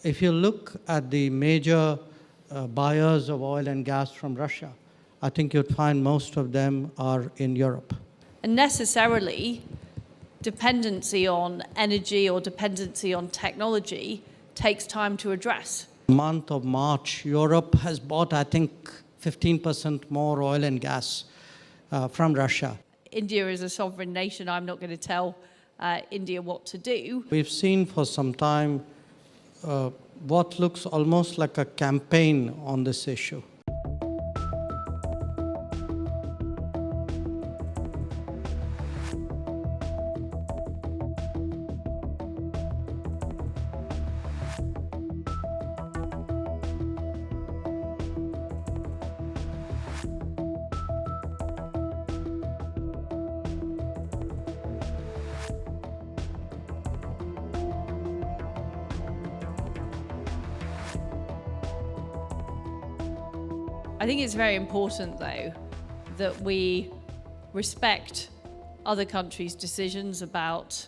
If you look at the major buyers of oil and gas from Russia, I think you'd find most of them are in Europe. And necessarily, dependency on energy or dependency on technology takes time to address. Month of March, Europe has bought, I think, 15% more oil and gas from Russia. India is a sovereign nation. I'm not going to tell India what to do. We've seen for some time what looks almost like a campaign on this issue. I think it's very important, though, that we respect other countries' decisions about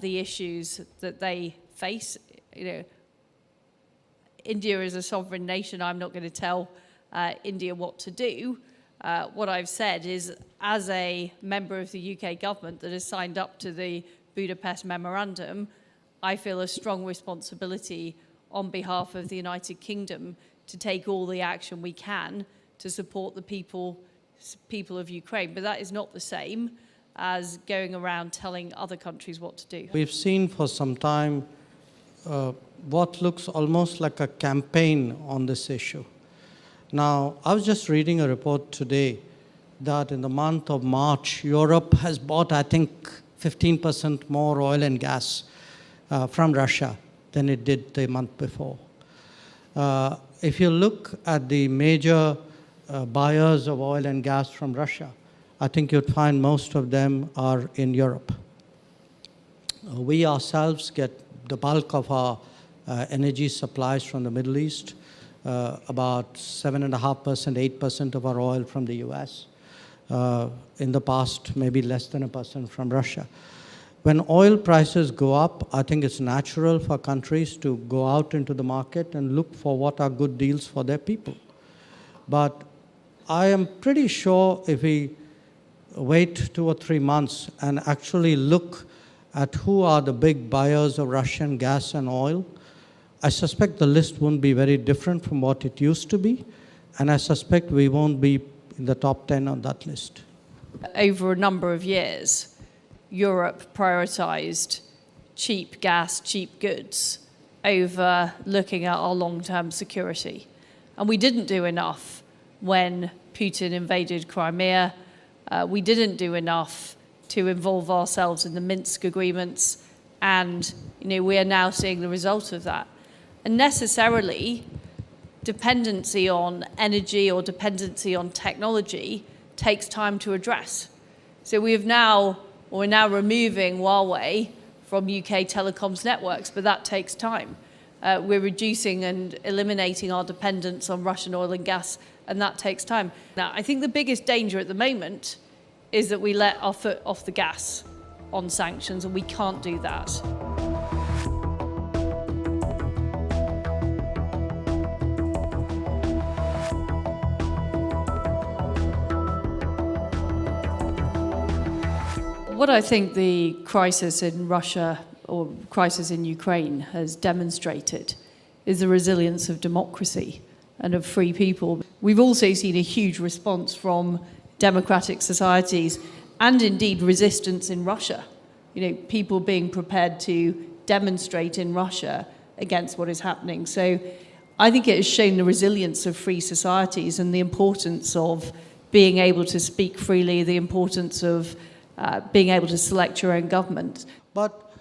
the issues that they face. You know, India is a sovereign nation. I'm not going to tell India what to do. What I've said is, as a member of the UK government that has signed up to the Budapest Memorandum, I feel a strong responsibility on behalf of the United Kingdom to take all the action we can to support the people of Ukraine. But that is not the same as going around telling other countries what to do. We've seen for some time what looks almost like a campaign on this issue. Now, I was just reading a report today that in the month of March, Europe has bought, I think, 15% more oil and gas from Russia than it did the month before. If you look at the major buyers of oil and gas from Russia, I think you'd find most of them are in Europe. We ourselves get the bulk of our energy supplies from the Middle East, about 7.5%, 8% of our oil from the US. In the past, maybe less than 1% from Russia. When oil prices go up, I think it's natural for countries to go out into the market and look for what are good deals for their people. But I am pretty sure if we wait 2 or 3 months and actually look at who are the big buyers of Russian gas and oil, I suspect the list won't be very different from what it used to be, and I suspect we won't be in the top 10 on that list. Over a number of years, Europe prioritized cheap gas, cheap goods over looking at our long-term security. And we didn't do enough when Putin invaded Crimea. We didn't do enough to involve ourselves in the Minsk agreements. And we are now seeing the result of that. And necessarily, dependency on energy or dependency on technology takes time to address. So we're now removing Huawei from UK telecoms networks, but that takes time. We're reducing and eliminating our dependence on Russian oil and gas, and that takes time. Now, I think the biggest danger at the moment is that we let our foot off the gas on sanctions, and we can't do that. What I think the crisis in Russia or crisis in Ukraine has demonstrated is the resilience of democracy and of free people. We've also seen a huge response from democratic societies and indeed resistance in Russia. People being prepared to demonstrate in Russia against what is happening. So I think it has shown the resilience of free societies and the importance of being able to speak freely, the importance of being able to select your own government. But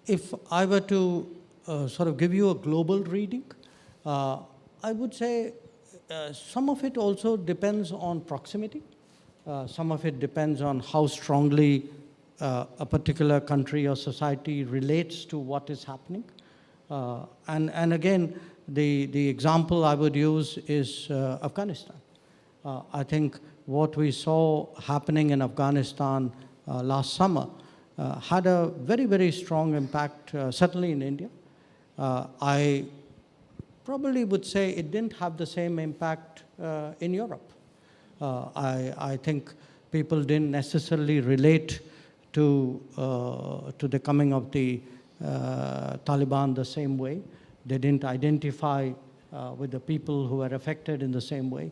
if I were to sort of give you a global reading, I would say some of it also depends on proximity. Some of it depends on how strongly a particular country or society relates to what is happening. And again, the example I would use is Afghanistan. I think what we saw happening in Afghanistan last summer had a very, very strong impact, certainly in India, I probably would say it didn't have the same impact in Europe. I think people didn't necessarily relate to the coming of the Taliban the same way. They didn't identify with the people who were affected in the same way.